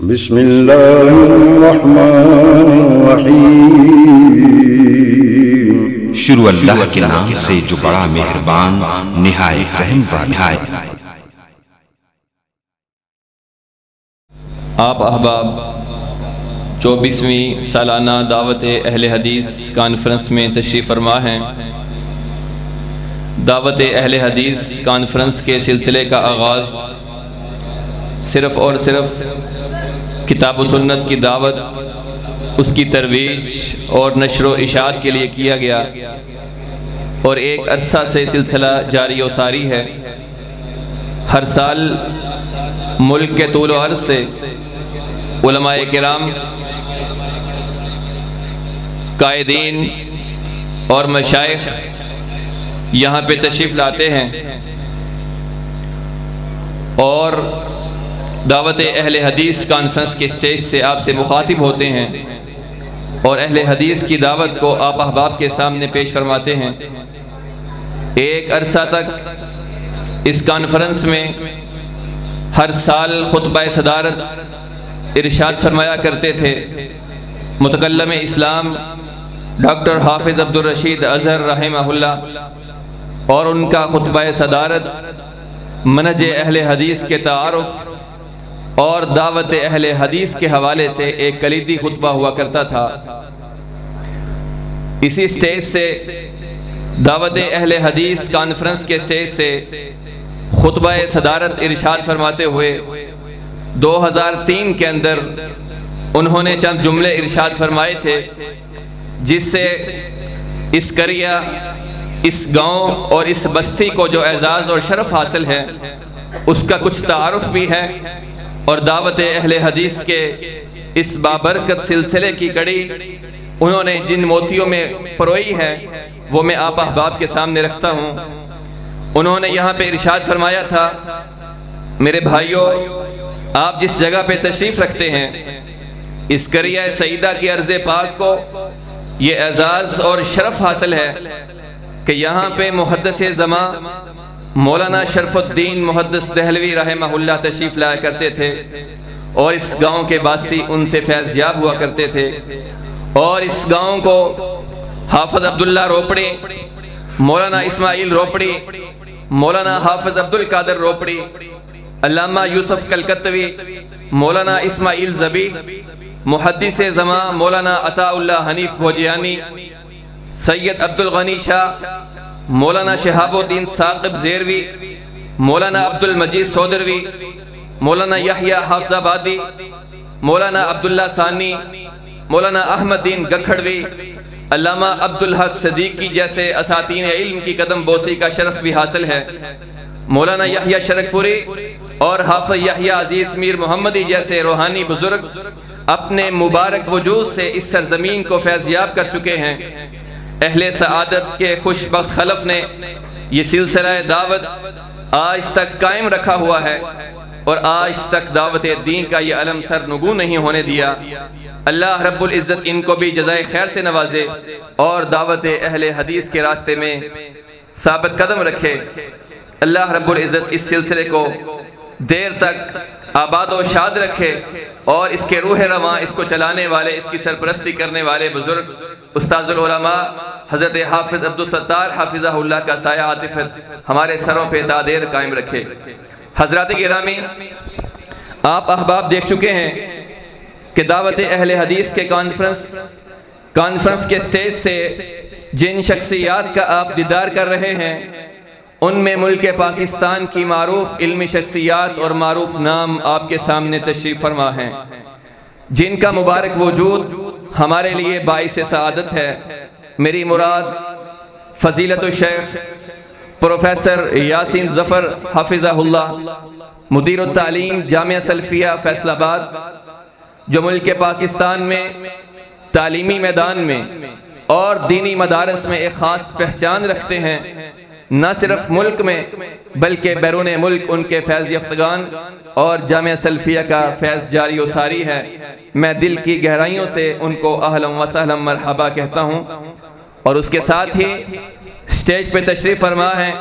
बिस्मिल्लाहिर्रहमानिर्रहीम। शुरू अल्लाह के नाम से जो बड़ा मेहरबान निहायत रहम वाला है। आप अहबाब 24वीं सालाना दावत अहले हदीस कॉन्फ्रेंस में तशरीफ़ फरमा हैं। दावत अहले हदीस कॉन्फ्रेंस के सिलसिले का आगाज़ सिर्फ़ और सिर्फ किताब व सुन्नत की दावत, उसकी तरवीज और नशर व इशाअत के लिए किया गया और एक अरसा से सिलसिला जारी व सारी है। हर साल मुल्क के तूल व अर्ज़ से उलमाए किराम, कायदीन और मशाइख यहाँ पे तशरीफ़ लाते हैं और दावत अहले हदीस कॉन्फ्रेंस के स्टेज से आपसे मुखातिब होते हैं और अहले हदीस की दावत को आप अहबाब के सामने पेश फरमाते हैं। एक अरसा तक इस कॉन्फ्रेंस में हर साल खुतबा सदारत इरशाद फरमाया करते थे मुतकल्लम इस्लाम डॉक्टर हाफिज़ अब्दुल रशीद अज़हर रहमहुल्लाह, और उनका खुतबा सदारत मनहज अहले हदीस के तारुफ और दावत अहले हदीस के हवाले से एक कलीदी खुतबा हुआ करता था। इसी स्टेज से दावत अहले हदीस कॉन्फ्रेंस के स्टेज से खुतबा सदारत इरशाद फरमाते हुए 2003 के अंदर उन्होंने चंद जुमले इरशाद फरमाए थे, जिससे इस करिया, इस गांव और इस बस्ती को जो एजाज़ और शरफ हासिल है उसका कुछ तारुफ भी है और दावत अहले हदीस के इस बाबरकत सिलसिले की कड़ी उन्होंने जिन मोतियों में परोई है वो मैं आप अहबाब के सामने रखता हूँ। उन्होंने यहाँ पे इरशाद फरमाया था, मेरे भाइयों, आप जिस जगह पे तशरीफ़ रखते हैं, इस करिया सईदा की अर्ज़ पाक को ये एजाज़ और शरफ हासिल है कि यहाँ पे मुहद्दिस ज़मा मौलाना शरफुद्दीन मुहद्दिस दहलवी रहमहुल्लाह तशरीफ़ लाया करते थे और इस गांव के बासी उनसे फैज़ याब हुआ करते थे। और इस गांव को हाफिज़ अब्दुल्ला रोपड़ी, मौलाना इस्माइल रोपड़ी, मौलाना हाफिज़ अब्दुल कादिर रोपड़ी, अल्लामा यूसुफ कलकत्तवी, मौलाना इस्माइल ज़बी, मुहद्दिस ज़मा मौलाना अताउल्लाह हनीफ भोजियानी, सैयद अब्दुल गनी शाह, मौलाना शहाबुद्दीन साकिब ज़ेरवी, मौलाना अब्दुल मजीद सौदरवी, मौलाना यहया हाफिज़ाबादी, मौलाना अब्दुल्ला सानी, मौलाना अहमदीन गखड़वी, अल्लामा अब्दुल हक सदीकी जैसे असातीन इल्म की कदम बोसी का शरफ भी हासिल है। मौलाना यहया शरकपुरी और हाफिज़ यहया अजीज़ मीर मोहम्मदी जैसे रूहानी बुजुर्ग अपने मुबारक वजूद से इस सरजमीन को फैज़याब कर चुके हैं। अहले सआदत के खुशबख्त खलफ ने ये सिलसिला दावत आज तक कायम रखा हुआ है और आज तक दावत दीन का ये अलम सर नगू नहीं होने दिया। अल्लाह रब्बुल इज़्ज़त इनको भी जज़ाए खैर से नवाजे और दावत अहले हदीस के रास्ते में साबित कदम रखे। अल्लाह रब्बुल इज़्ज़त इस सिलसिले को देर तक आबाद व शाद रखे और इसके रूह रवां, इसको चलाने वाले, इसकी सरपरस्ती करने वाले बुजुर्ग उस्ताजुल उलमा हज़रत हाफिज़ अब्दुल सत्तार हाफिज़हुल्लाह का साया आतिफ़त हमारे सरों पे तादेर कायम रखे। हज़रात गिरामी, आप अहबाब देख चुके हैं कि दावत अहले हदीस के कॉन्फ्रेंस के स्टेज से जिन शख्सियात का आप दीदार कर रहे हैं उनमें मुल्क पाकिस्तान की मारूफ इल्मी शख्सियात और मारूफ नाम आपके सामने तशरीफ़ फरमा हैं, जिनका मुबारक वजूद हमारे लिए बाइस सआदत है। मेरी मुराद फ़ज़ीलतुल शेख प्रोफेसर यासीन ज़फ़र हाफिज़हुल्लाह, मुदीरुत तालीम जामिया सल्फ़िया फैसलाबाद, जो मुल्क पाकिस्तान में तालीमी मैदान में और दीनी मदारस में एक ख़ास पहचान रखते हैं। न सिर्फ मुल्क में बल्कि बैरून मुल्क उनके फैज़ याफ्तगान और जामिया सल्फ़िया का फैज़ जारी व सारी है। मैं दिल की गहराइयों से उनको अहलन व सहलन मरहबा कहता हूँ। और उसके साथ ही स्टेज पे तशरीफ़ फरमा है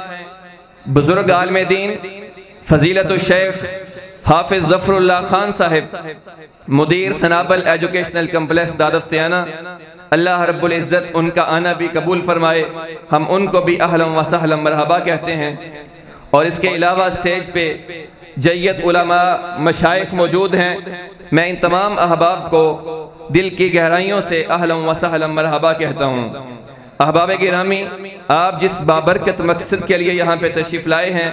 बुजुर्ग आलिम दीन फ़ज़ीलतुल शेख हाफिज ज़फ़रुल्लाह खान साहिब, मुदीर सनाबल एजुकेशनल कम्प्लेक्स दादस्तियाना, अल्लाह रब्बुल इज़्ज़त उनका आना भी कबूल फरमाए। हम उनको भी अहलन व सहलन मरहबा कहते हैं। और इसके अलावा स्टेज पे जय्यत उलमा मशाइख मौजूद हैं। मैं इन तमाम अहबाब को दिल की गहराइयों से अहलन व सहलन मरहबा कहता हूँ। अहबाब गिरामी, आप जिस बाबरकत मकसद के लिए यहाँ पे तशरीफ़ लाए हैं,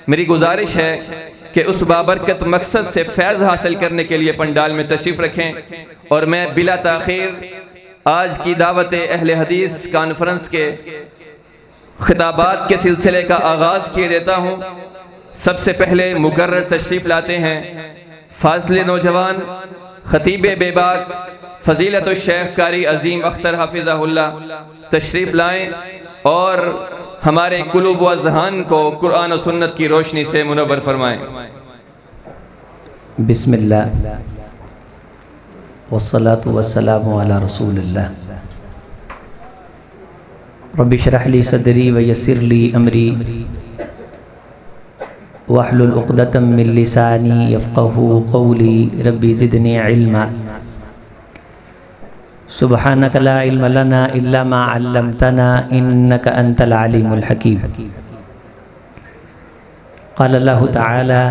मेरी गुजारिश है कि उस बाबरकत मकसद से फैज़ हासिल करने के लिए पंडाल में तशरीफ़ रखें। और मैं बिला ताख़ीर आज की दावत अहले हदीस कॉन्फ्रेंस के खिताबात के सिलसिले का आगाज़ किए देता हूँ। सबसे पहले मुकर्रर तशरीफ़ लाते हैं फाज़िल नौजवान खतीब बेबाक फ़ज़ीलतुल शेख कारी अज़ीम अख्तर हाफ़िज़हुल्लाह तशरीफ़ लाएँ और हमारे कुलूब व अज़हान को कुरान और सुन्नत की रोशनी से मुनव्वर फरमाएँ। बिस्मिल्लाह वस्सलातु वस्सलामु अला रसूलिल्लाह। रब्बि इश्रह ली सदरी व यस्सिर ली अमरी वहलुल उक़दतम मिन लिसानी यफ़क़हू क़ौली रब्बि ज़िदनी इल्मा। सुब्हानक ला इल्म लना इल्ला मा अल्लमतना इन्नका अंतल अलीमुल हकीम। क़ाल अल्लाहु तआला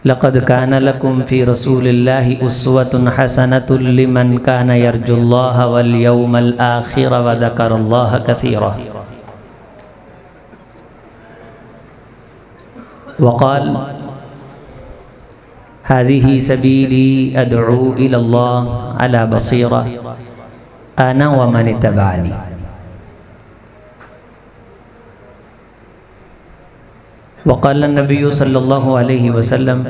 लक़द कान लकुम फ़ी रसूलिल्लाहि उस्वतुन हसनतुन लिमन कान यरजुल्लाह वल यौमल आखिर व ज़करल्लाह कसीरा। वक़ाल हाज़िही सबीली अदअू इलल्लाह अला बसीरा अना व मन इत्तबअनी। वक़ाल नबी सल्लल्लाहु अलैहि वसल्लम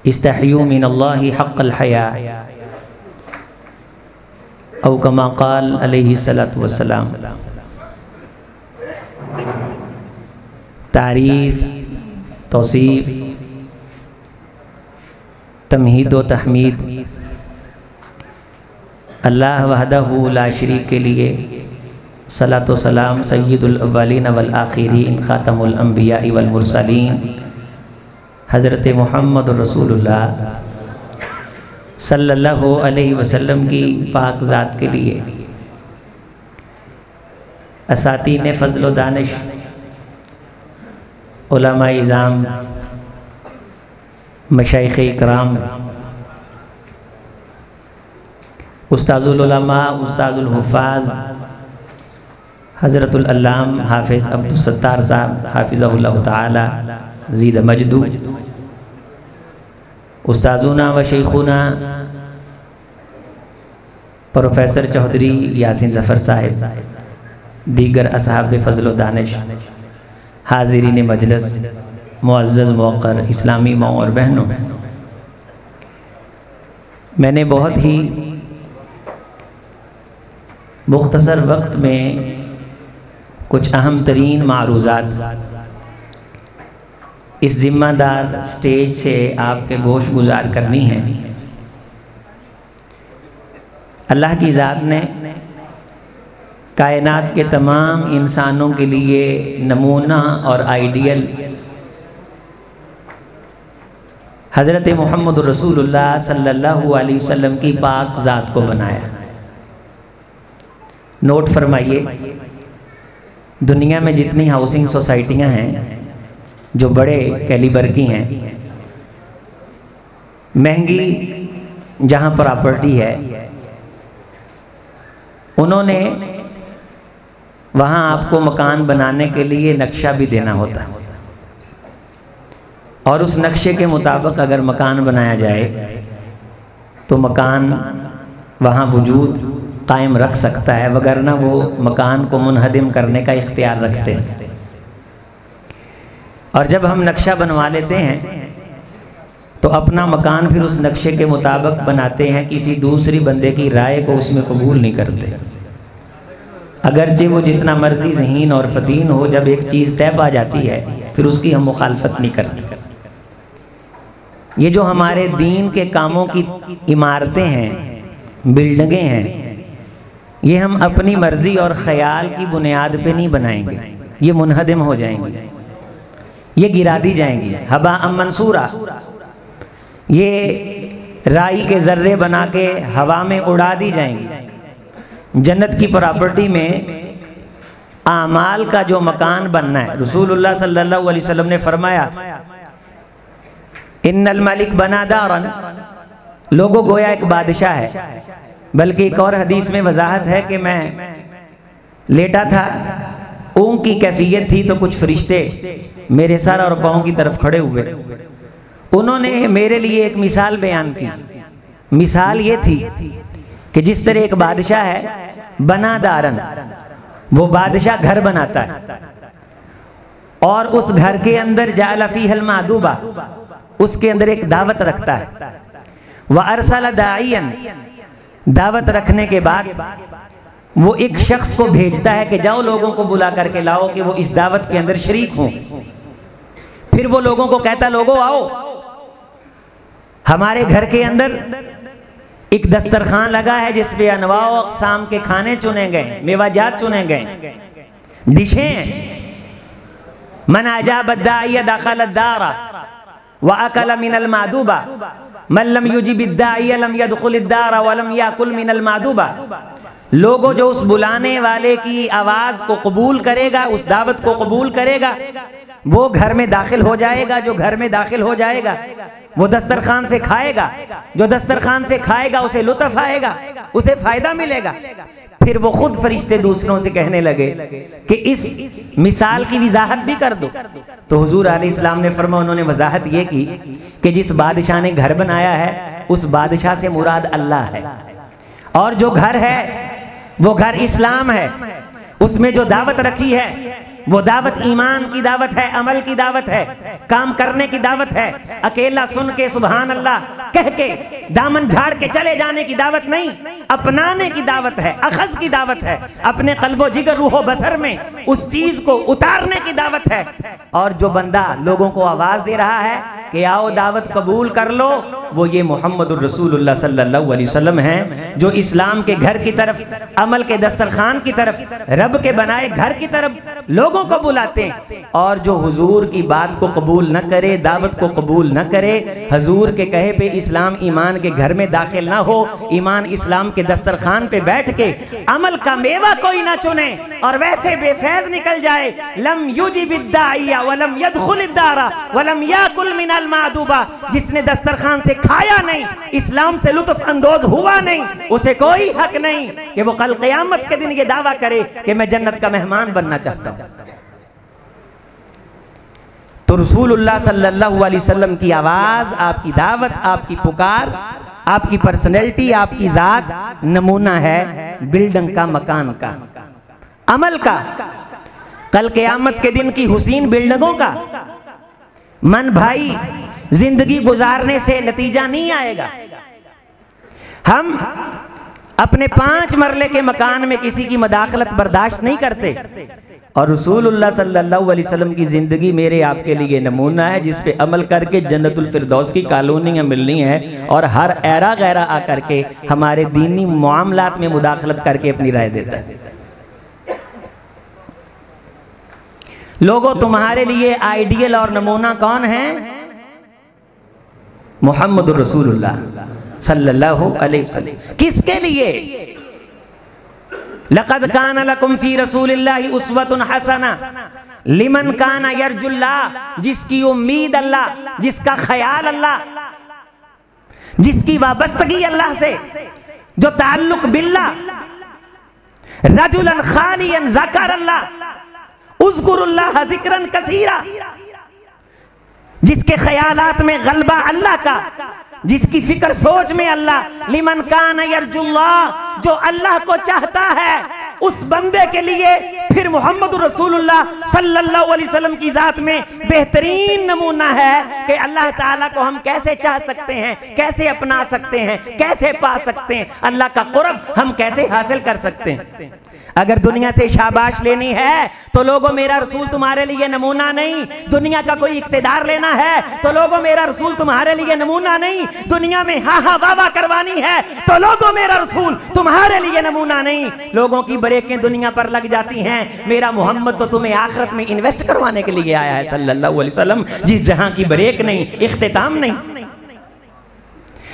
इस्तहयू मिनल्लाहि हक़्क़ल हया औ कमा क़ाल अलैहि सल्लतु वस्सलाम। तारीफ़, तौसीफ़, तमहीद व तहमीद अल्लाह वहदहू ला शरीक के लिए। सलातो सलाम सय्यदुल अव्वलीन वल आखिरीन ख़ातमुल अंबिया वल मुरसलीन हज़रत मुहम्मद रसूलुल्लाह सल्लल्लाहु अलैहि वसल्लम की पाक ज़ात के लिए। असातीन फ़ज़्ल व दानिश, उलमा इज़ाम, मशाइख़ इकराम, उस्ताज़ुल उलमा, उस्ताज़ुल हुफ़ाज़ हज़रतुल अल्लाम हाफ़िज़ अब्दुल सत्तार साहब हाफ़िज़हुल्लाह ताला ज़ीद मजदू, उस्ताज़ुना व शेख़ुना प्रोफेसर चौधरी यासीन ज़फ़र साहिब, दीगर असहाब फ़ज़्ल व दानिश, हाज़िरीन मजलिस, मुअज़्ज़ज़ मुवक़्क़र इस्लामी माँ और बहनों, मैंने बहुत ही मुख्तसर वक्त में कुछ अहम तरीन मारूज़ात इस ज़िम्मेदार स्टेज से आपके गोश गुजार करनी है। अल्लाह की ज़ात ने कायनात के तमाम इंसानों के लिए नमूना और आइडियल हज़रत मुहम्मद रसूलुल्लाह सल्लल्लाहु अलैहि वसल्लम की पाक ज़ात को बनाया। नोट फरमाइए, दुनिया में जितनी हाउसिंग सोसाइटियां हैं जो बड़े कैलिबर की हैं, महंगी जहां प्रॉपर्टी है, उन्होंने वहां आपको मकान बनाने के लिए नक्शा भी देना होता है और उस नक्शे के मुताबिक अगर मकान बनाया जाए तो मकान वहाँ वजूद कायम रख सकता है, वगरना वो मकान को मुनहदिम करने का इख्तियार रखते हैं। और जब हम नक्शा बनवा लेते हैं तो अपना मकान फिर उस नक्शे के मुताबिक बनाते हैं, किसी दूसरी बंदे की राय को उसमें कबूल नहीं करते। अगरचे वो जितना मर्जी ज़हीन और फतीन हो, जब एक चीज़ तय पा जाती है फिर उसकी हम मुखालफत नहीं करते। ये जो हमारे दीन के कामों की इमारतें हैं, बिल्डिंगें हैं, ये हम अपनी मर्जी और ख्याल की बुनियाद पे नहीं बनाएंगे। ये मुनहदिम हो जाएंगी, ये गिरा दी जाएंगी, हबा मंसूरा, ये राई के जर्रे बना के हवा में उड़ा दी जाएंगी। जन्नत की प्रॉपर्टी में आमाल का जो मकान बनना है, रसूलुल्लाह सल्लल्लाहु अलैहि वसल्लम ने फरमाया इन्नल मलिक बना दारन, लोगों गोया एक बादशाह है। बल्कि एक और हदीस में वजाहत है कि मैं लेटा था, ऊँग की कैफियत थी, तो कुछ फरिश्ते मेरे सर और पाँव की तरफ खड़े हुए। उन्होंने मेरे लिए एक मिसाल बयान की। मिसाल ये थी कि जिस तरह एक बादशाह है बना दारन, वो बादशाह घर बनाता है और उस घर के अंदर जाला फीहल मादूबा, उसके अंदर एक दावत रखता है। व अरसल दाइयन, दावत रखने के बाद वो एक शख्स को भेजता है कि जाओ लोगों को बुला करके लाओ कि वो इस दावत के अंदर शरीक हों। फिर वो लोगों को कहता, लोगों आओ, हमारे घर के अंदर एक दस्तरखान लगा है जिसपे अनवाओ अक़साम के खाने चुने गए, मेवाजात चुने गए, डिशें। मन अजाब दाइया दखल दारा व अकल मिनल मादूबा मन लम युजिब दाइया लम यदखुल दारा व लम याकुल मिनल मादूबा। लोगों जो उस बुलाने वाले की आवाज को कबूल करेगा, उस दावत को कबूल करेगा, वो घर में दाखिल हो जाएगा। जो घर में दाखिल हो जाएगा वो दस्तरखान से खाएगा, जो दस्तरखान से खाएगा उसे लुत्फ आएगा, उसे फायदा मिलेगा। फिर वो खुद फरिश्ते दूसरों से कहने लगे कि इस मिसाल की वजाहत भी कर दो। तो हुजूर अलैहिस्सलाम ने फरमाया, उन्होंने वजाहत ये की कि जिस बादशाह ने घर बनाया है उस बादशाह से मुराद अल्लाह है, और जो घर है वो घर इस्लाम है। उसमें जो दावत रखी है वो दावत ईमान की दावत है, अमल की दावत है, काम करने की दावत है। अकेला सुन के सुभान अल्लाह कह के दामन झाड़ के चले जाने की दावत नहीं, अपनाने की दावत है, अखज़ की दावत है, अपने कल्बो जिगर रूहो बसर में उस चीज को उतारने की दावत है। और जो बंदा लोगों को आवाज दे रहा है कि आओ दावत कबूल कर लो, वो ये मोहम्मदुर रसूलुल्लाह सल्लल्लाहु अलैहि वसल्लम हैं, जो इस्लाम के घर की तरफ, अमल के दस्तरखान की तरफ, रब के बनाए घर की तरफ लोगों को बुलाते हैं। और जो हुजूर की बात को कबूल न करे, दावत को कबूल न करे, हुजूर के कहे पे इस्लाम ईमान के घर में दाखिल ना हो, ईमान इस्लाम के दस्तरखान पे बैठ के अमल का मेवा कोई ना चुने और वैसे बेफैज निकल जाए, लम युजिब दाइया वलम यदखुल दारा वलम याकुल मिनल मादूबा, जिसने दस्तरखान से खाया नहीं, इस्लाम से लुत्फ अंदोज हुआ नहीं, उसे कोई हक नहीं कि वो कल क़यामत के दिन ये दावा करे कि मैं जन्नत का मेहमान बनना चाहता हूं। तो रसूलुल्लाह सल्लल्लाहु अलैहि वसल्लम की आवाज, आपकी दावत, आपकी पुकार, आपकी पर्सनैलिटी, आपकी जात नमूना है बिल्डिंग का, मकान का, अमल का, कल क़यामत के दिन की हुसीन बिल्डिंगों का। मन भाई, जिंदगी गुजारने से नतीजा नहीं आएगा। हम अपने 5 मरले के मकान में किसी की मदाखलत बर्दाश्त नहीं करते। और रसूलुल्लाह सल्लल्लाहु अलैहि वसल्लम की जिंदगी मेरे आपके लिए नमूना है, जिस पे अमल करके जन्नतुल फिरदौस की कॉलोनियां मिलनी है। और हर ऐरा गैरा आकर के हमारे दीनी मामलात में मुदाखलत करके अपनी राय देता है। लोगों, तुम्हारे लिए आइडियल और नमूना कौन है? मुहम्मदुर रसूलुल्लाह सल्लल्लाहु अलैहि वसल्लम। किसके लिए? लक़द कान लकुम फी रसूलिल्लाहि उस्वतुन हसना लिमन काना यरजुल्लाह, जिसकी उम्मीद अल्लाह, जिसका ख्याल अल्लाह, जिसकी वाबस्तगी अल्लाह से, जो ताल्लुक बिल्लाह, रजुलन खालियन ज़कर अल्लाह उज़्कुरुल्लाह ज़िक्रन कसीरा, जिसके ख्यालात में गलबा अल्लाह का, जिसकी फिक्र सोच में अल्लाह। लिमन कान यरजुल्लाह, जो अल्लाह को चाहता है उस बंदे के लिए फिर मोहम्मद रसूलुल्लाह सल्लल्लाहु अलैहि वसल्लम की जात में बेहतरीन नमूना है कि अल्लाह ताला को हम कैसे चाह सकते हैं, कैसे अपना सकते हैं, कैसे पा सकते हैं, अल्लाह का कुर्ब हम कैसे हासिल कर सकते हैं। अगर दुनिया से शाबाश लेनी है तो लोगों मेरा रसूल तुम्हारे लिए नमूना नहीं। दुनिया का कोई इख्तिदार लेना है तो लोगों मेरा रसूल तुम्हारे लिए नमूना नहीं। दुनिया में हा हा वाह वाह करवानी है तो लोगों मेरा रसूल तुम्हारे लिए नमूना नहीं। लोगों की ब्रेकें दुनिया पर लग जाती हैं, मेरा मोहम्मद तो तुम्हें आखिरत में इन्वेस्ट करवाने के लिए आया है सल्लल्लाहु अलैहि वसल्लम। जिस जहां की ब्रेक नहीं, इख्तिताम नहीं,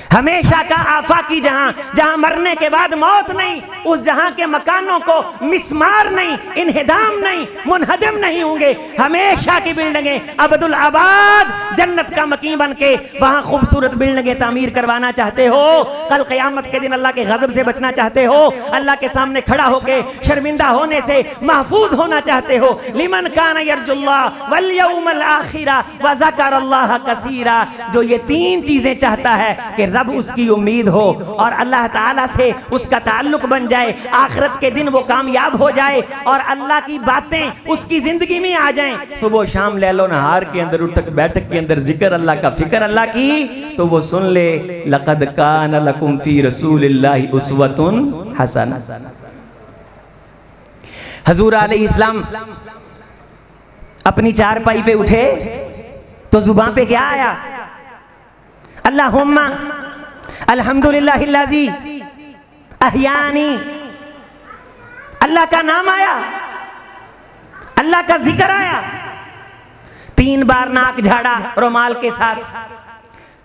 हमेशा का आफाकी जहां, जहां मरने के बाद मौत नहीं, उस जहां के मकानों को मिस्मार नहीं, इन्हिदाम नहीं, मुनहदम नहीं होंगे। हमेशा की बिल्डिंगें अब्दुल आबाद जन्नत का मकीन बन के वहां खूबसूरत बिल्डिंगें तामीर करवाना चाहते हो। कल क़यामत के दिन अल्लाह के गज़ब से बचना चाहते हो, अल्लाह के सामने खड़ा होके शर्मिंदा होने से महफूज होना चाहते हो। लिमन कान यरजुल्लाह वल यौमल आखिरा व ज़करल्लाह कसीरा। जो ये तीन चीजें चाहता है कि रब उसकी उम्मीद हो और अल्लाह ताला से उसका ताल्लुक बन जाए, आखिरत के दिन वो कामयाब हो जाए और अल्लाह की बातें उसकी जिंदगी में आ जाएं। सुबह शाम लैलो नहार के अंदर, उठक बैठक के अंदर जिक्र अल्लाह का, फिक्र अल्लाह की, तो वो सुन ले लक़द कान लकुम फी रसूलिल्लाहि उस्वतुन हसना। हजूर अलैहिस्सलाम अपनी चारपाई पे उठे तो जुबान पे क्या आया? अल्लाहुम्मा अल्हम्दुलिल्लाहिल्लज़ी अहयानी। अल्लाह का नाम आया, अल्लाह का जिक्र आया। 3 बार नाक झाड़ा रुमाल के साथ।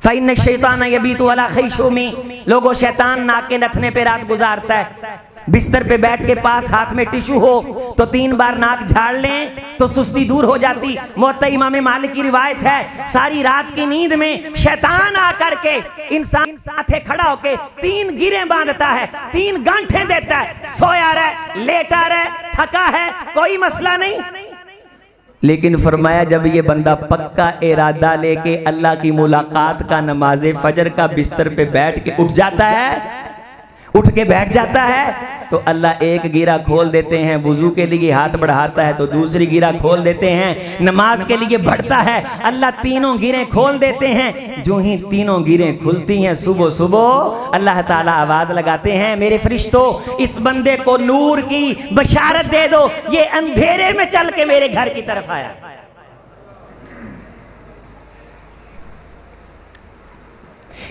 फ़इन्न शैतान यबीतु अला खैशुमी। लोगों, शैतान नाक के नथने पे रात गुजारता है। बिस्तर पे बैठ के पास हाथ में टिश्यू हो तो 3 बार नाक झाड़ लें तो सुस्ती दूर हो जाती। मुअत्ता इमाम मालिक की रिवायत है, सारी रात की नींद में शैतान आकर के इंसान साथे खड़ा होके 3 गिरें बांधता है, 3 गांठें देता है। सोया रहे, लेटा रहे, थका है, कोई मसला नहीं। लेकिन फरमाया जब ये बंदा पक्का इरादा लेके अल्लाह की मुलाकात का, नमाज़े फजर का बिस्तर पे बैठ के उठ जाता है, उठ के बैठ जाता है, तो अल्लाह एक गिरा खोल देते हैं। वुजू के लिए हाथ बढ़ाता है तो दूसरी गिरा खोल देते हैं। नमाज के लिए बढ़ता है, अल्लाह तीनों गिरें खोल देते हैं। जो ही तीनों गिरें खुलती हैं, सुबह सुबह अल्लाह ताला आवाज लगाते हैं, मेरे फरिश्तों, इस बंदे को नूर की बशारत दे दो, ये अंधेरे में चल के मेरे घर की तरफ आया।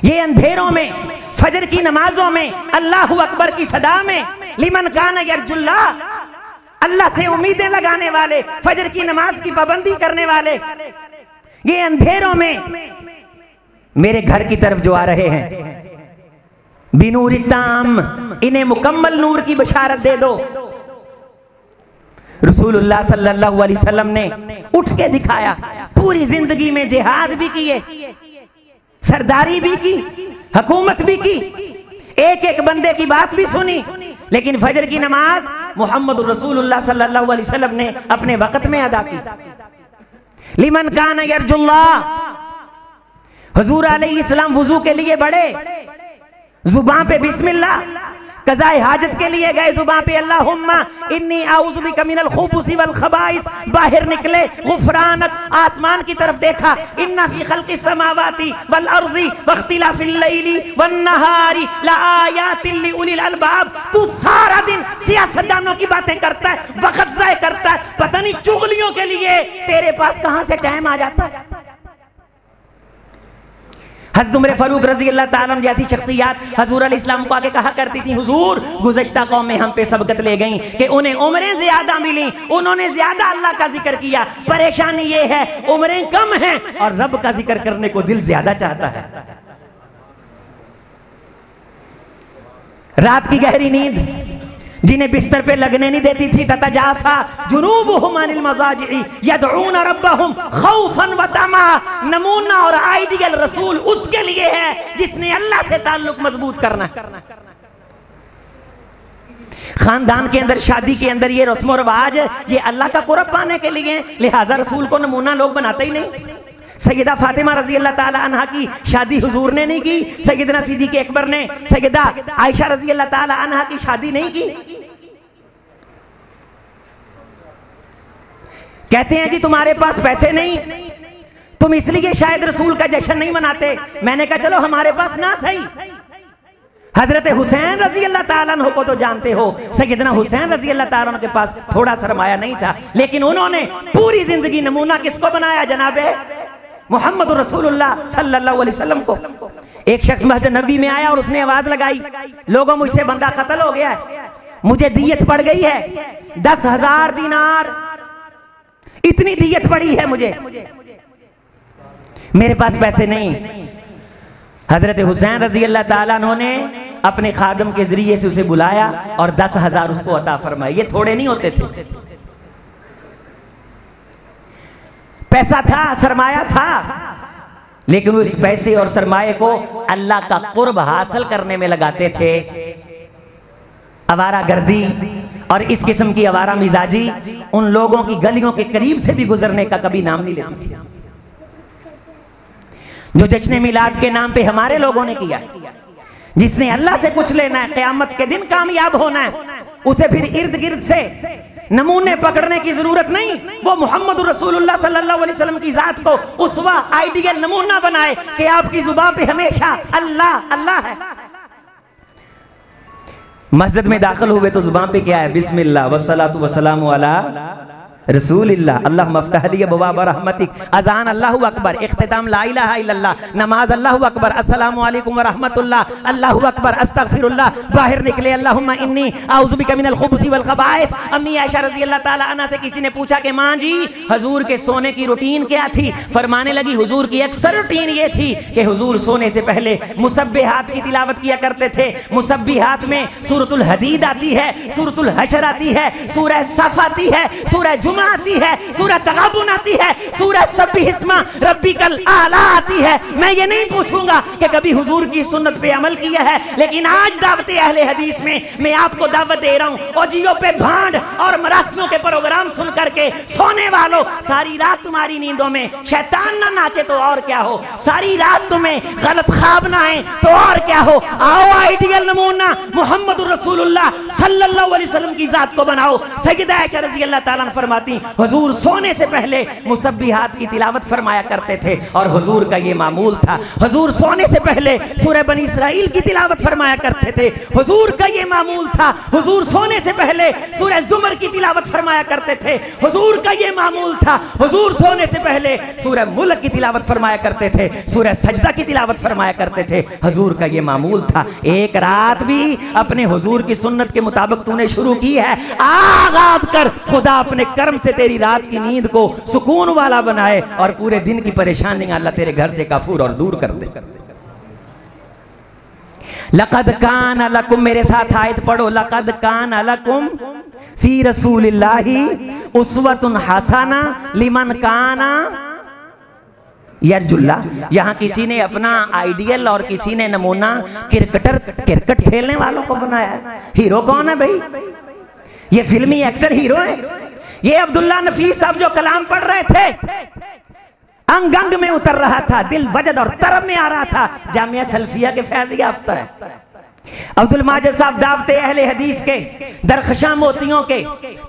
ये अंधेरों में, फजर की नमाजों में, अल्लाहु अकबर की सदा में, लिमन कान यरजुल्लाह, अल्लाह से उम्मीदें लगाने वाले, फजर की नमाज की पाबंदी करने वाले, ये अंधेरों में मेरे घर की तरफ जो आ रहे हैं, बिनूर ताम, इन्हें मुकम्मल नूर की बशारत दे दो। रसूलुल्लाह सल्लल्लाहु अलैहि वसल्लम ने उठ के दिखाया। पूरी जिंदगी में जिहाद भी किए, सरदारी भी की, हुकूमत भी की, एक एक बंदे की बात भी सुनी, लेकिन फजर की नमाज मोहम्मद रसूलुल्लाह सल्लल्लाहु अलैहि वसल्लम ने अपने वक्त में अदा की। लिमन कान यरजुल्लाह, हुजूर अलैहिस्सलाम वुजू के लिए बढ़े, जुबान पे बिस्मिल्लाह, कज़ाए हाजत के लिए गए, जुबान पे अल्लाहुम्मा इन्नी आऊज़ु बिका मिनल खुबुसी वल खबाइस, बाहर निकले, गुफरानक, आसमान की तरफ देखा, इन्ना फी खल्क़िस समावाति वल अर्ज़ि वख्तिलाफ़िल लैली वन नहारी लआयातिन लिउलिल अलबाब। तू सारा दिन सियासतदानों की बातें करता है, वक्त ज़ाय करता है, पता नहीं चुगलियों के लिए तेरे पास कहां से टाइम आ जाता है। हज़रत उमर फारूक रज़ी अल्लाह ताला अन्हु जैसी शख्सियत हजूर अलैहिस्सलाम को आके कहा करती थी, हुजूर गुज़श्ता कौम में हम पे सबकत ले गई कि उन्हें उम्रें ज्यादा मिली, उन्होंने ज्यादा अल्लाह का जिक्र किया। परेशानी ये है उम्रें कम हैं और रब का जिक्र करने को दिल ज्यादा चाहता है। रात की गहरी नींद जिन्हें बिस्तर पे लगने नहीं देती थी, ततजाफा जुनूबुहुम अनिल मज़ाजि'i यदऊन रब्बहुम खौफन व तमा। नमूना और आइडियल रसूल उसके लिए है जिसने अल्लाह से ताल्लुक मजबूत करना। खानदान के अंदर, शादी के अंदर ये रस्म रिवाज, ये अल्लाह का कुर्ब पाने के लिए, लिहाजा रसूल को नमूना लोग बनाते ही नहीं। सैयदा फातिमा रजी अल्लाह ताला अन्हा की शादी हुजूर ने नहीं की, सैयदना सिद्दीक़ अकबर ने सैयदा आयशा रजी अल्लाह ताला अन्हा की शादी नहीं की। कहते हैं जी तुम्हारे पास पैसे नहीं, तुम इसलिए शायद रसूल का जश्न नहीं मनाते। मैंने कहा चलो हमारे पास ना सही, हजरत हुसैन रजी अल्लाह ताला अन्हु को तो जानते हो, सैयदना हुसैन रजी अल्लाह ताला अन्हु के पास थोड़ा सरमाया नहीं था, लेकिन उन्होंने पूरी जिंदगी नमूना किसको बनाया? जनाबे मोहम्मद रसूलुल्लाह सल्लल्लाहु अलैहि वसल्लम को। एक शख्स मस्जिद नबी में आया और उसने आवाज लगाई, लोगों मुझसे बंदा कत्ल हो गया है, मुझे दियत पड़ गई है 10,000 दिनार, इतनी दियत पड़ी है मुझे, मेरे पास पैसे नहीं। हजरत हुसैन रजी अल्लाह ताला ने अपने खादम के जरिए से उसे बुलाया और 10,000 उसको अता फरमाए। ये थोड़े नहीं होते थे, पैसा था, सरमाया था, लेकिन वो इस पैसे और सरमाए को अल्लाह का कुर्ब हासिल करने में लगाते थे। आवारा गर्दी और इस किस्म की आवारा मिजाजी उन लोगों की गलियों के करीब से भी गुजरने का कभी नाम नहीं लेती थी, जो जश्न मिलाद के नाम पे हमारे लोगों ने किया। जिसने अल्लाह से कुछ लेना है, क़यामत के दिन कामयाब होना है, उसे फिर इर्द गिर्द से नमूने पकड़ने की जरूरत नहीं, वो मोहम्मद रसूलुल्लाह सल्लल्लाहु अलैहि वसल्लम की जात को उसवा आइडियल नमूना बनाए कि आपकी जुबान पे हमेशा अल्लाह अल्लाह है। मस्जिद में दाखिल हुए तो जुबान पे क्या है? बिस्मिल्लाह वस्सलातु वस्सलामु अला रसूलिल्लाह, अल्लाह मफ्तह लिया बवाब रहमतिक, अजान अल्लाहु अकबर, इख्तिताम ला इलाहा इल्लल्लाह, नमाज अल्लाहु अकबर, अस्सलामु अलैकुम व रहमतुल्लाह, अल्लाहु अकबर, अस्तगफिरुल्लाह, बाहर निकले अल्लाहुम्मा इन्नी आउज़ु बिका मिनल खुबुसी वल खबाइस। अम्मी आयशा रज़ी अल्लाह ताला अन्हा से किसी ने पूछा कि माँ जी हुजूर के सोने की रूटीन क्या थी? फरमाने लगी हुजूर की अक्सर रूटीन ये थी कि हुजूर सोने से पहले मुसब्बिहात की तिलावत किया करते थे। मुसब्बिहात में सूरतुल हदीद आती है, सूरतुल हशर आती है, सूरह सफ आती है, सूरह जुमा आती है, सूरह तगाबुन आती है, सूरह सब्बिहिस्मा रब्बिकल आला आती है। मैं ये नहीं पूछूंगा कि कभी हुजूर की सुन्नत पे अमल किया है, लेकिन आज दावत अहले हदीस में मैं आपको दावत दे रहा हूँ, और जियो पे भांड और मरासियों के प्रोग्राम सुन करके सोने वालों, सारी रात तुम्हारी नींदों में शैतान ना नाचे तो और क्या हो, सारी रात तुम्हें गलत ख्वाब ना आए तो और क्या हो। आओ आइडियल नमूना मोहम्मद रसूलुल्लाह सल्लल्लाहु अलैहि वसल्लम की जात को बनाओ। सैयदा आयशा रज़ी अल्लाह ताला अन्हा फरमाती हुजूर सोने से पहले मुसब्बिहात की तिलावत फरमाया करते थे, और हुजूर का ये मामूल था। हुजूर सोने से पहले सूरह बनी इसराइल की तिलावत फरमाया करते थे, हुजूर का ये मामूल था। हुजूर सोने से पहले सूरह जुमर की तिलावत फरमाया करते थे, हुजूर का ये मामूल था। हुजूर सोने से पहले सूरह मुल्क की तिलावत फरमाया करते थे, सूरह सजदा की तिलावत फरमाया करते थे, हुजूर का ये मामूल था। एक रात भी अपने हुजूर की सुन्नत के मुताबिक तूने शुरू की है, आगाज कर, खुदा अपने कर्म से तेरी रात की नींद को सुकून वाला बनाए और पूरे दिन की परेशानियां अल्लाह तेरे घर से काफूर और दूर कर दे। लक़द कान लकुम, मेरे साथ आयत पढ़ो, लक़द कान लकुम फी रसूलिल्लाहि उस्वतुन हसना लिमन काना यरजुल्लाह। यहाँ किसी ने अपना आइडियल और किसी ने नमूना क्रिकेट खेलने वालों को बनाया। हीरो कौन है भाई? ये फिल्मी एक्टर हीरो है। ये अब्दुल्ला नफीस साहब जो कलाम पढ़ रहे थे, अंग अंग में उतर रहा था, दिल वजद और तरब में आ रहा था। जामिया सल्फिया के फैज़ याफ्ता है। अब्दुल माजिद साहब दावते अहले हदीस के दरखशां मोतियों के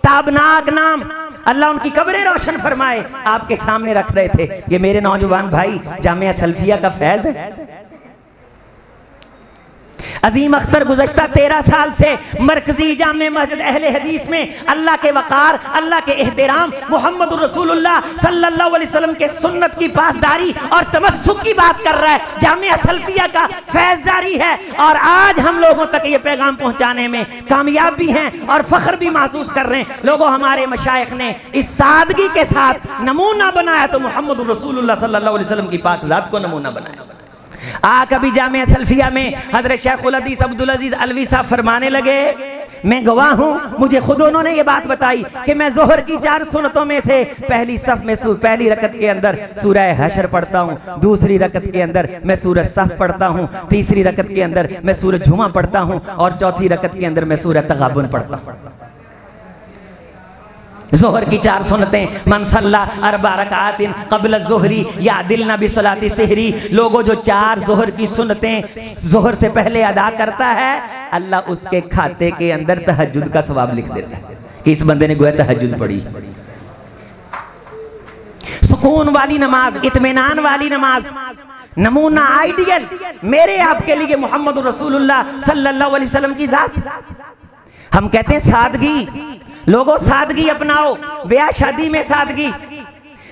ताबनाक नाम, अल्लाह उनकी कब्रें रोशन फरमाए, आपके सामने रख रहे थे। ये मेरे नौजवान भाई जामिया सल्फिया का फैज़ है। अजीम अख्तर गुज़श्ता 13 साल से मरकजी जामे मस्जिद अहले हदीस में अल्लाह के वक़ार, अल्लाह के एहतराम, मोहम्मद रसूलुल्लाह सल्लल्लाहु अलैहि वसल्लम के सुन्नत की पासदारी और तमस्सुक की बात कर रहा है। जामिया सल्फिया का फैज़ जारी है, और आज हम लोगों तक ये पैगाम पहुंचाने में कामयाब भी हैं और फख्र भी महसूस कर रहे हैं। लोगों, हमारे मशाइख ने इस सादगी के साथ नमूना बनाया तो मोहम्मद रसूलुल्लाह सल्लल्लाहु अलैहि वसल्लम की पाक ज़ात को नमूना बनाया। कभी जामिया सल्फिया में हजरत शेखुल हदीस अब्दुल अजीज अलवी साहब फरमाने लगे, मैं गवाह हूँ, मुझे खुद उन्होंने ये बात बताई कि मैं जोहर की 4 सुन्नतों में से पहली सफ में पहली रकत के अंदर सूरह हशर पढ़ता हूँ, दूसरी रकत के अंदर मैं सूरह सफ पढ़ता हूँ, तीसरी रकत के अंदर मैं सूरह जुमा पढ़ता हूँ, और चौथी रकत के अंदर मैं सूरह तगाबुन पढ़ता हूँ। जोहर की 4 सुन्नतें, मन सल्ला अरबा रकातिन क़ब्ल ज़ुहरी या दिलना बिसलाती सहरी। लोगों, जो 4 जोहर की सुन्नतें जोहर से पहले अदा करता है, अल्लाह उसके खाते के अंदर तहज्जुद का सवाब लिख देता है कि इस बंदे ने गोया तहज्जुद पढ़ी। सुकून वाली नमाज, इत्मीनान वाली नमाज, नमूना आइडियल मेरे आपके लिए मोहम्मद रसूलुल्लाह सल्लल्लाहु अलैहि वसल्लम की जात। हम कहते हैं सादगी, लोगों सादगी अपनाओ, ब्याह शादी में सादगी।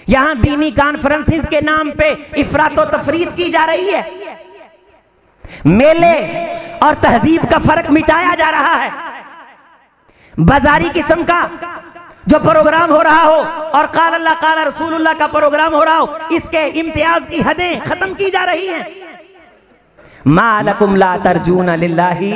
यहां दीनी कॉन्फ्रेंसिस के नाम पे इफरात और तफरीद की जा रही है, मेले और तहजीब का फर्क मिटाया जा रहा है। बाजारी किस्म का जो प्रोग्राम हो रहा हो और काल अल्लाह काल रसूलुल्लाह का प्रोग्राम हो रहा हो, इसके इम्तियाज की हदें खत्म की जा रही हैं। मा लकुम ला तर्जूना लिल्लाही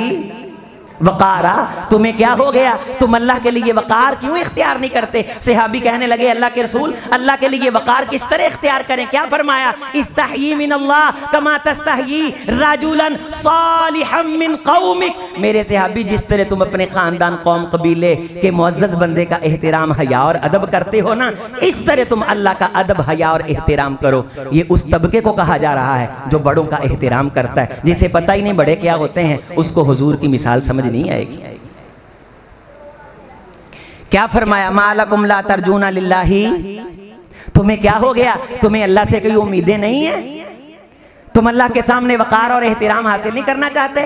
वकारा, तुम्हें क्या हो गया, तुम अल्लाह के लिए वकार क्यों इख्तियार नहीं करते? सहाबी कहने लगे अल्लाह के रसूल, अल्लाह के लिए वकार किस तरह इख्तियार करें? क्या फरमाया? इस्तही मिनल्लाह कमा तस्तही रजुलन सालिहम मिन कौमिक। मेरे सहाबी, जिस तरह तुम अपने खानदान कौम कबीले के मुअज्जज बंदे का एहतराम हया और अदब करते हो ना, इस तरह तुम अल्लाह का अदब हया और एहतराम करो। ये उस तबके को कहा जा रहा है जो बड़ों का एहतराम करता है। जिसे पता ही नहीं बड़े क्या होते हैं, उसको हुजूर की मिसाल समझ नहीं आएगी। क्या फरमाया? मालकुम ला तर्जूना लिल्लाही, तुम्हें क्या हो गया, तुम्हें अल्लाह से कोई उम्मीदें नहीं है? तुम अल्लाह के सामने वकार और एहतराम हासिल नहीं करना चाहते?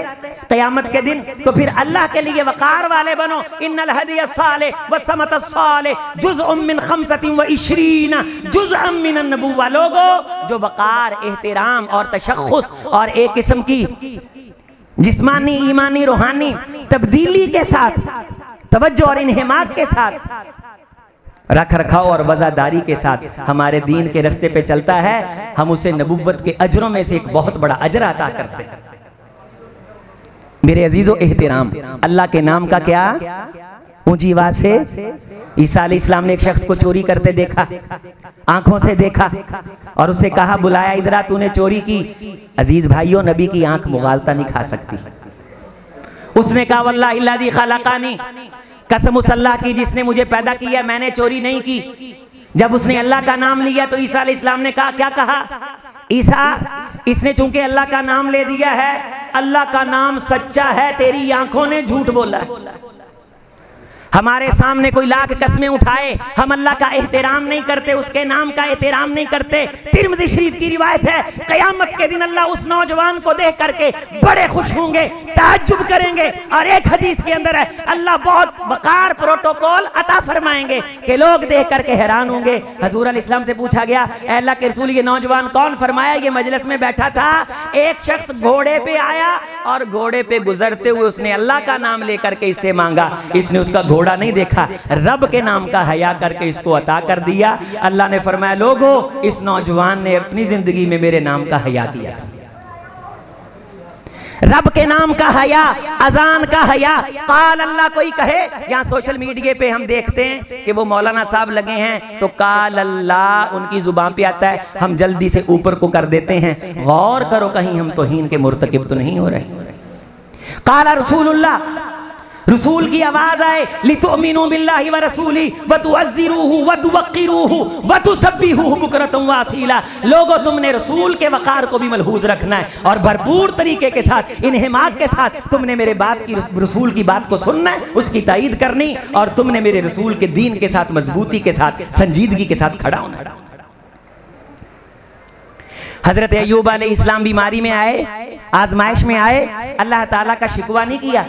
क़यामत के दिन तो फिर अल्लाह के लिए वकार वाले बनो। इन्नल हदिय सालिह व समत सालिह जुज़अम मिन खमसतिन व इश्रीना जुज़अम मिन नबुव्वा। लोगों, जो वकार, एहतराम और तशख्खुस और एक किस्म की जिस्मानी, ईमानी, रूहानी तब्दीली के साथ, तवज्जो और इन्हिमाक के साथ, रख रखाव और वज़ादारी के साथ हमारे दीन के रास्ते पे चलता है, हम उसे नबुव्वत के अजरों में से एक बहुत बड़ा अजर अता करते हैं। मेरे अजीजों, एहतराम अल्लाह के नाम का क्या ऊंची आवाज से ईसा अलैहिस्सलाम ने एक शख्स को चोरी करते देखा, आंखों से देखा और उसे कहा, बुलाया, इधर आ, तूने चोरी की। अजीज भाइयों, नबी की आंख मुगालता नहीं खा सकती। उसने कहा, वल्लाहि अल्लाज़ी खलक़नी, कसम उस अल्लाह की जिसने मुझे पैदा किया, मैंने चोरी नहीं की। जब उसने अल्लाह का नाम लिया तो ईसा अलैहिस्सलाम ने कहा, क्या कहा? ईसा, इसने चूंकि अल्लाह का नाम ले दिया है, अल्लाह का नाम सच्चा है, तेरी आंखों ने झूठ बोला है। हमारे सामने कोई लाख कस्में उठाए, हम अल्लाह का एहतराम नहीं करते, उसके नाम का एहतराम नहीं करते। तिरमिज़ी शरीफ की रिवायत है, क़यामत के दिन अल्लाह उस नौजवान को देख करके बड़े खुश होंगे, ताज्जुब करेंगे। और एक हदीस के अंदर है, अल्लाह बहुत वकार प्रोटोकॉल अता फरमाएंगे कि लोग देख करके हैरान होंगे। हजूर अलैहिस्सलाम से पूछा गया, अल्लाह के रसूल, ये नौजवान कौन? फरमाया, ये मजलिस में बैठा था, एक शख्स घोड़े पे आया और घोड़े पे गुजरते हुए उसने अल्लाह का नाम लेकर के इससे मांगा। इसने उसका घोड़ा नहीं देखा, रब के नाम का हया करके इसको अता कर दिया। अल्लाह ने फरमाया, लोगों, इस नौजवान ने अपनी जिंदगी में मेरे नाम का हया किया। रब के नाम का हया, अजान का हया, काल अल्लाह कोई कहे। यहाँ सोशल मीडिया पे हम देखते हैं कि वो मौलाना साहब लगे हैं तो काल अल्लाह उनकी जुबान पे आता है, हम जल्दी से ऊपर को कर देते हैं। गौर करो, कहीं हम तौहीन के मुर्तकिब तो नहीं हो रहे। काला रसूलुल्लाह, रसूल की आवाज आए, लितुमिनु बिल्लाहि व रसूली व तुअज्जिरूहु व तुवक्किरूहु व तुसब्बिहुहु बुकरतन व असीला। लोगों, तुमने रसूल के वकार को भी मलहूज रखना है और भरपूर तरीके के साथ, इन्हिमाक के साथ तुमने मेरे बात की, रसूल की बात को सुनना है, उसकी तायीद करनी, और तुमने मेरे रसूल के दीन के साथ मजबूती के साथ, संजीदगी के साथ खड़ा होना। हजरत अय्यूब अलैहिस्सलाम बीमारी में आए, आजमाइश में आए, अल्लाह ताला का शिकवा नहीं किया,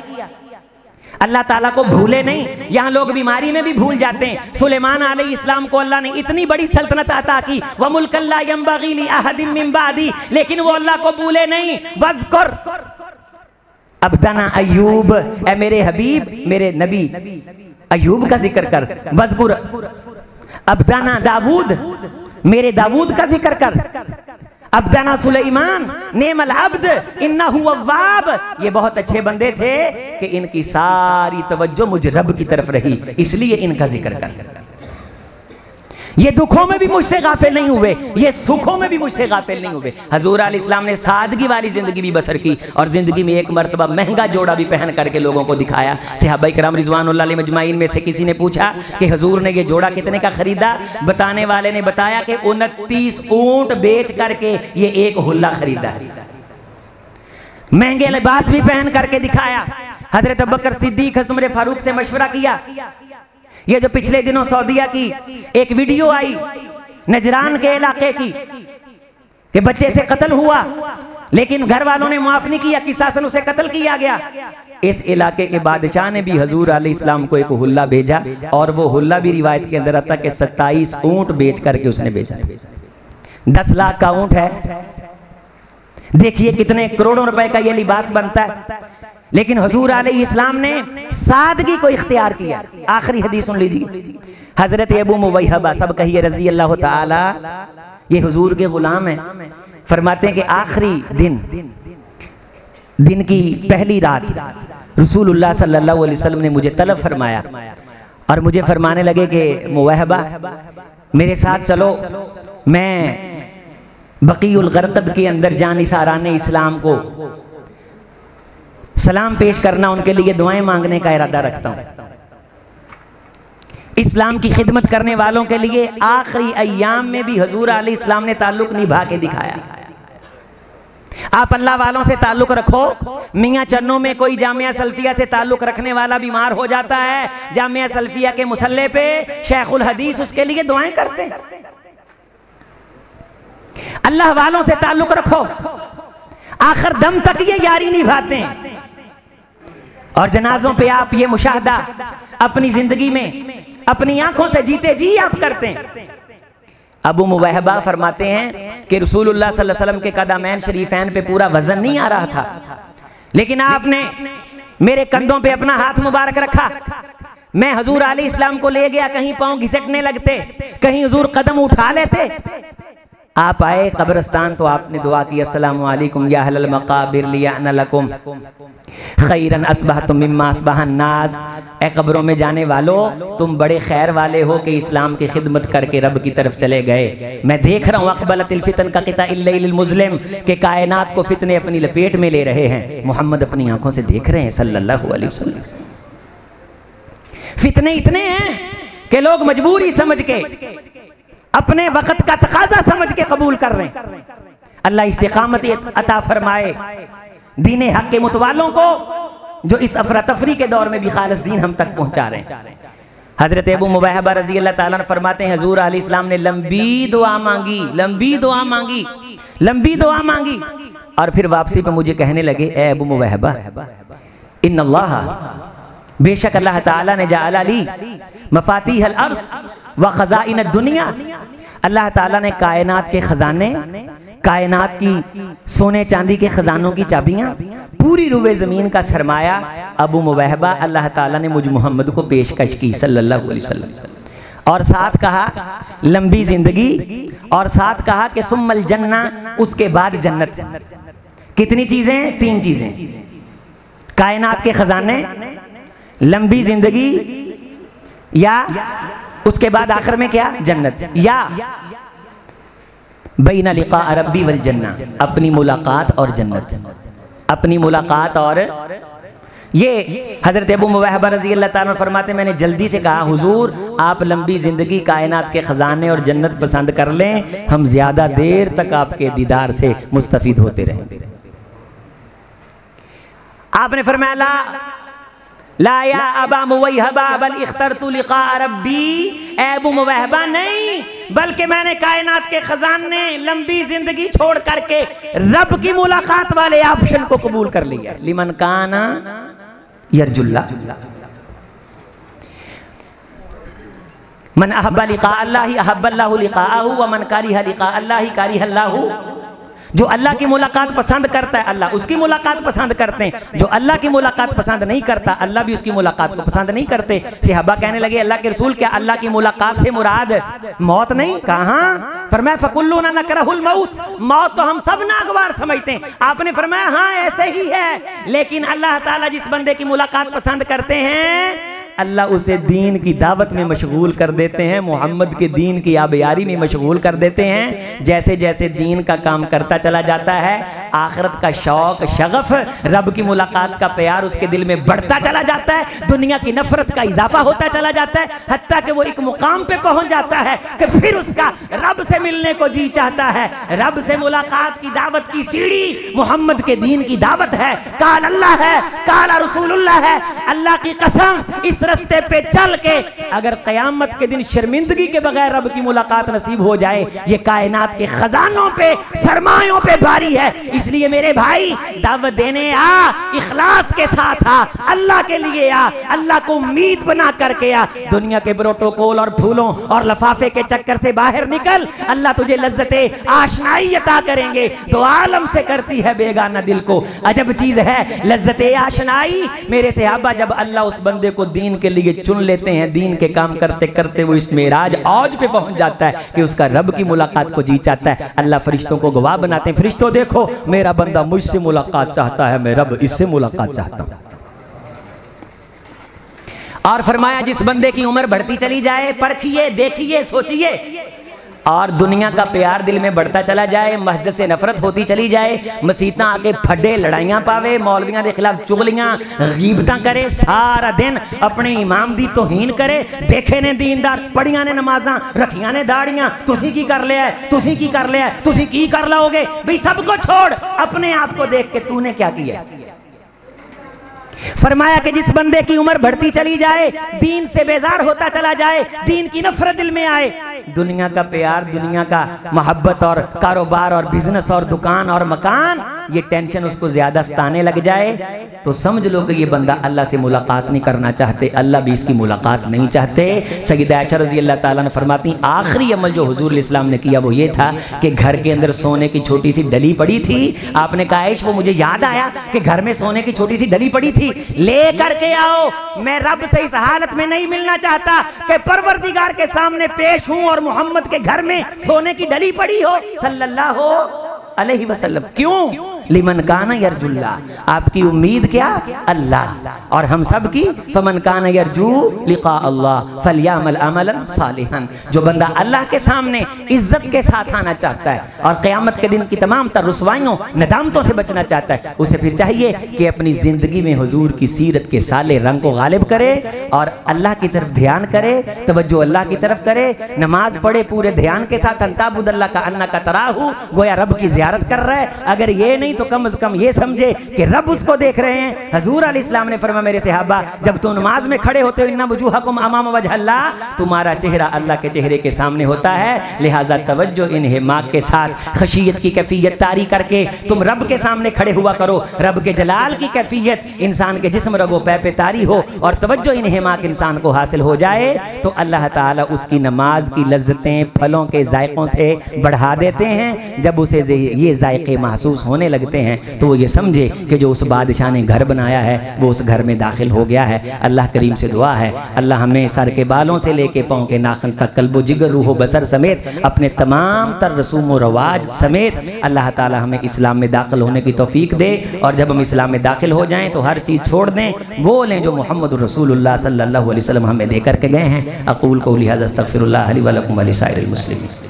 अल्लाह ताला को भूले नहीं। यहाँ लोग बीमारी में भी भूल जाते हैं। सुलेमान अलैहिस्सलाम को अल्लाह ने इतनी बड़ी सल्तनत अता की, व मुल्कन ला यंबगी ली अहदिन मिन बादी, लेकिन वो अल्लाह को भूले नहीं। वज़्कुर अब्दना अय्यूब, ए मेरे हबीब, मेरे नबी अय्यूब का जिक्र कर। वज़्कुर अब्दना दाऊद, मेरे दाऊद का जिक्र कर। अब्दना सुलेमान नेमल अब्द इन्नहु अव्वाब, ये बहुत अच्छे बंदे थे कि इनकी सारी तवज्जो मुझ रब की तरफ रही, इसलिए इनका जिक्र कर। ये दुखों में भी मुझसे गाफिल नहीं हुए, ये सुखों में भी मुझसे गाफिल नहीं हुए। हजूर अलैहिस्सलाम ने सादगी वाली जिंदगी भी बसर की और जिंदगी में एक मर्तबा महंगा जोड़ा भी पहन करके लोगों को दिखाया। सहाबाए किराम रिज़वानुल्लाह अलैहिम अजमाइन में से किसी ने पूछा कि हजूर ने ये जोड़ा कितने का खरीदा? बताने वाले ने बताया कि 29 ऊंट बेच करके ये एक हुल्ला खरीदा। महंगे लिबास भी पहन करके दिखाया। हजरत अबू बकर सिद्दीक, हज़रत उमर फारूक से मशवरा किया। ये जो पिछले दिनों सऊदीया की एक वीडियो आई नजरान के इलाके की, कि बच्चे से कत्ल हुआ लेकिन घर वालों ने माफ नहीं किया, किसासन उसे कत्ल किया गया। इस इलाके के बादशाह ने भी हजूर अलैहिस्सलाम को एक हुल्ला भेजा और वो हुल्ला भी रिवायत के अंदर आता कि 27 ऊंट बेच करके उसने भेजा। 10 लाख का ऊंट है, देखिए कितने करोड़ों रुपए का ये लिबास बनता है। लेकिन हजूर अलैहिस्सलाम ने सादगी को इख्तियार किया। आखिरी हदीस सुन लीजिए, हजरत अबू मुवैहबा, सब कहिए रजी अल्लाह ताला, ये हुजूर के गुलाम हैं, फरमाते हैं कि आखिरी दिन की पहली रात रसूलुल्लाह सल्लल्लाहु अलैहि वसल्लम ने मुझे तलब फरमाया और मुझे फरमाने लगे कि मुवैहबा मेरे साथ चलो, मैं बकीउल गरक़द के अंदर जानिसाराने इस्लाम को सलाम पेश करना, उनके लिए दुआएं मांगने का इरादा रखता हूं। इस्लाम की खिदमत करने वालों के लिए आखिरी अय्याम में भी हजूर अलैहिस्सलाम ने ताल्लुक निभा के दिखाया। आप अल्लाह वालों से ताल्लुक रखो। मियाँ चन्नों में कोई जामिया सल्फिया से ताल्लुक रखने वाला बीमार हो जाता है, जामिया सल्फिया के मुसल्ले पे शेखुल हदीस उसके लिए दुआएं करते हैं। अल्लाह वालों से ताल्लुक रखो, आखिर दम तक ये यारी निभाते हैं। और जनाजों पे आप ये मुशाहदा अपनी जिंदगी में अपनी आंखों से जीते जी आप करते हैं। अबू मुवैहबा फरमाते हैं कि रसूलुल्लाह सल्लल्लाहु अलैहि वसल्लम के कदमैन शरीफैन पे पूरा वजन नहीं आ रहा था, लेकिन आपने मेरे कंधों पे अपना हाथ मुबारक रखा। मैं हजूर अलैहिस्सलाम को ले गया, कहीं पांव घिसटने लगते, कहीं हजूर कदम उठा लेते। आप आए कब्रिस्तान तो आपने दुआ की, अस्सलामु अलैकुम या अहलल मकाबिर लियाना लकुम खैरन अस्बहतुम मिम्मा अस्बहन नास। ए कब्रों में जाने वालों, तुम बड़े खैर वाले हो कि इस्लाम की खिदमत करके रब की तरफ चले गए। मैं देख रहा हूँ अक़बलतिल फितन का क़िता इल्लैल मुज़लिम के कायनात को फितने अपनी लपेट में ले रहे हैं। मोहम्मद अपनी आंखों से देख रहे हैं सल्लल्लाहु अलैहि वसल्लम। फितने इतने हैं कि लोग मजबूरी समझ के, अपने वक्त का तकाजा समझ के कबूल कर रहे हैं। अल्लाह इस्तिकामत अता फरमाए दीन हक के मुतवालों को, जो इस अफरा तफरी के दौर में भी खालिस दीन हम तक पहुंचा रहे हैं। हजरत अबू मुवैहबा रजी अल्लाह ताला ने फरमाते हैं हजूर अलैहिस्सलाम ने लंबी दुआ मांगी, लंबी दुआ मांगी, लंबी दुआ मांगी और फिर वापसी पे मुझे कहने लगे, ए अबू मुवैहबा इन्नल्लाह, बेशक अल्लाह ताला ने जअला ली मफातीहल अर्ज़ व खज़ाइन दुनिया, अल्लाह ताला ने कायनात के खजाने, कायनात की सोने चांदी के खजानों की चाबियां, पूरी रुए जमीन का सरमाया अबू मुवैहबा अल्लाह ताला ने मुझ मोहम्मद को पेशकश की सल्लल्लाहु अलैहि वसल्लम। और साथ कहा लंबी जिंदगी, और साथ कहा कि सुम्मल जन्ना, उसके बाद जन्नत। कितनी चीजें? 3 चीजें, कायनात के खजाने, लंबी जिंदगी, या उसके बाद आखिर में क्या? जन्नत, या बैना लिक़ा रब्बी वल जन्ना, अपनी मुलाकात और जन्नत, अपनी मुलाकात। और ये हजरत अबू मुवैहबा रज़ी अल्लाह ताला फरमाते, मैंने जल्दी से कहा हुजूर आप लंबी जिंदगी, कायनात के खजाने और जन्नत पसंद कर लें, हम ज्यादा देर तक आपके दीदार से मुस्तफीद होते रहेंगे। आपने फरमाया ला या अबा मुवैहबा बल इख्तरतु लिक़ा रब्बी, अबू मुवैहबा नहीं, बल्कि मैंने कायनात के खजाने, लंबी जिंदगी छोड़ करके रब की मुलाकात वाले ऑप्शन को कबूल कर लिया। लिमन काना यरजुल्लाह, मन अहब्बा लिक़ा अल्लाहि अहब्बल्लाहु लिक़ाअहु व मन करिहा लिक़ा अल्लाहि करिहल्लाहु। जो अल्लाह की मुलाकात पसंद करता है अल्लाह उसकी मुलाकात पसंद करते हैं, जो अल्लाह की मुलाकात पसंद नहीं करता अल्लाह भी उसकी मुलाकात को पसंद नहीं करते। सहाबा कहने लगे अल्लाह के रसूल क्या अल्लाह की मुलाकात से मुराद मौत नहीं? कहाँ? फरमाया फकुल्लुना नकरहुल मौत, मौत तो हम सब नागवार समझते हैं। आपने फरमाया हाँ ऐसे ही है, लेकिन अल्लाह ताला जिस बंदे की मुलाकात पसंद करते हैं अल्लाह उसे दीन की दावत में मशगूल कर देते हैं, मोहम्मद के दीन की आबियारी में मशगूल कर देते हैं। जैसे जैसे दीन का काम करता चला जाता है आखिरत का शौक शगफ, रब की मुलाकात का प्यार उसके दिल में बढ़ता चला जाता है, दुनिया की नफरत का इजाफा होता चला जाता है, हत्ता कि वो एक मुकाम पे पहुंच जाता है कि फिर उसका रब से मिलने को जी चाहता है। रब से मुलाकात की दावत की सीढ़ी मोहम्मद के दीन की दावत है, काल अल्लाह है, काला रसूलुल्लाह है। अल्लाह की कसम, इस रास्ते पे चल के अगर क़यामत के दिन शर्मिंदगी के बगैर रब की मुलाकात नसीब हो जाए, ये कायनात के खजानों पे सरमायों पे भारी है। इसलिए मेरे भाई, दावत देने आ, इखलास के साथ आ, अल्लाह के लिए आ, अल्लाह को उम्मीद बना करके आ। दुनिया के प्रोटोकॉल और फूलों और लफाफे के चक्कर से बाहर निकल, अल्लाह तुझे लज्जते आशनाई अता करेंगे। तो आलम से करती है बेगाना दिल को अजब चीज है लज्जते आशनाई। मेरे सहाबा जब अल्लाह उस बंदे को दीन के लिए चुन लेते हैं, दीन के काम करते करते वो इस मेराज औज पे पहुंच जाता है कि उसका रब की मुलाकात को जी चाहता है। अल्लाह फरिश्तों को गवाह बनाते हैं, फरिश्तों देखो मेरा बंदा मुझसे मुलाकात चाहता है, मैं रब इससे मुलाकात चाहता हूं। और फरमाया जिस बंदे की उम्र बढ़ती चली जाए, परखिए, देखिए, सोचिए, और दुनिया का प्यार दिल में बढ़ता चला जाए, मस्जिद से नफरत होती चली जाए, मसीतां आके फड्डे लड़ाइयां पावे, मौलवियां के खिलाफ चुगलियां गीबतां करे, सारा दिन अपने इमाम दी तौहीन करे। देखे ने दीनदार, पढ़ियां ने नमाजां, रखियां ने दाड़ियां, तुसी की कर लिया है, तुसी की कर लिया है, तुसी की कर लाओगे भाई, सबको छोड़ अपने आप को देख के तूने क्या किया। फरमाया कि जिस बंदे की उम्र बढ़ती चली जाए, दीन से बेजार होता चला जाए, दीन की नफरत दिल में आए, दुनिया का प्यार, दुनिया का मोहब्बत और कारोबार और बिजनेस और दुकान और मकान, ये टेंशन उसको ज्यादा सताने लग जाए, तो समझ लो कि ये बंदा अल्लाह से मुलाकात नहीं करना चाहते, अल्लाह भी इसकी मुलाकात नहीं चाहते। सय्यदा आयशा रज़ी अल्लाह ताला ने फरमाती, आखिरी अमल जो हुजूर इस्लाम ने किया वो ये था कि घर के अंदर सोने की छोटी सी डली पड़ी थी। आपने कहा आयशा वो मुझे याद आया कि घर में सोने की छोटी सी डली पड़ी थी, ले करके आओ। मैं रब से इस हालत में नहीं मिलना चाहता कि परवरदिगार के सामने पेश हूं और मोहम्मद के घर में सोने की डली पड़ी हो सल्लल्लाहु अलैहि वसल्लम। क्यों? लिमन काना यरजुल्ला, आपकी उम्मीद क्या? अल्लाह। और हम सब की फमन काना यरजू लिका अल्लाह फलयामल अमलन सालिहन। जो बंदा अल्लाह के सामने इज्जत के साथ आना चाहता है और क़यामत के दिन की तमाम तर रुसवाइयों नदामतों से बचना चाहता है, उसे फिर चाहिए कि अपनी ज़िंदगी में हुजूर की सीरत के साले रंग को गालिब करे और अल्लाह की तरफ ध्यान करे, तवज्जो अल्लाह की तरफ करे, नमाज पढ़े पूरे ध्यान के साथ, अंताबुदल्ला का अन्ना का तराहू, गोया रब की ज़ियारत कर रहा है। अगर ये नहीं तो कम से कम ये समझे कि रब उसको देख रहे हैं। हजूर अलैहिस्सलाम ने फरमाया, मेरे सहाबा जब तुम नमाज में खड़े होते हो, इन्ना वजूहकुम अमाम वजहल्लाह, तुम्हारा चेहरा अल्लाह के चेहरे के सामने होता है, लिहाजा तवज्जो इन्हिमाक के साथ खशियत की कैफियत तारी करके तुम रब के सामने खड़े हुआ करो। रब के जलाल की कैफियत इंसान के जिस्म रगो पै पे तारी हो और तवज्जो इन्हिमाक इंसान को हासिल हो जाए, तो अल्लाह ताला उसकी नमाज की लज्जतें फलों के जायकों से बढ़ा देते हैं। जब उसे ये जायके महसूस होने लगते हैं तो वो ये समझे कि जो उस बादशाह ने घर बनाया है वो उस घर में दाखिल हो गया है। अल्लाह करीम से दुआ है, अल्लाह हमें सर के बालों से लेके पाँव के नाखन तक, कल्बो जिगर रूहो बसर समेत अपने तमाम तर रसूम व रवाज समेत अल्लाह ताला हमें इस्लाम में दाखिल होने की तौफीक दे। और जब हम इस्लाम में दाखिल हो जाएं तो हर चीज़ छोड़ दें, वो लें जो मोहम्मद रसूलुल्लाह सल्लल्लाहु अलैहि वसल्लम हमें दे करके गए हैं। अक़ूल क़ौली हाज़ा अस्तग़फ़िरुल्लाह ली व लकुम व लिसाइरिल मुस्लिमीन।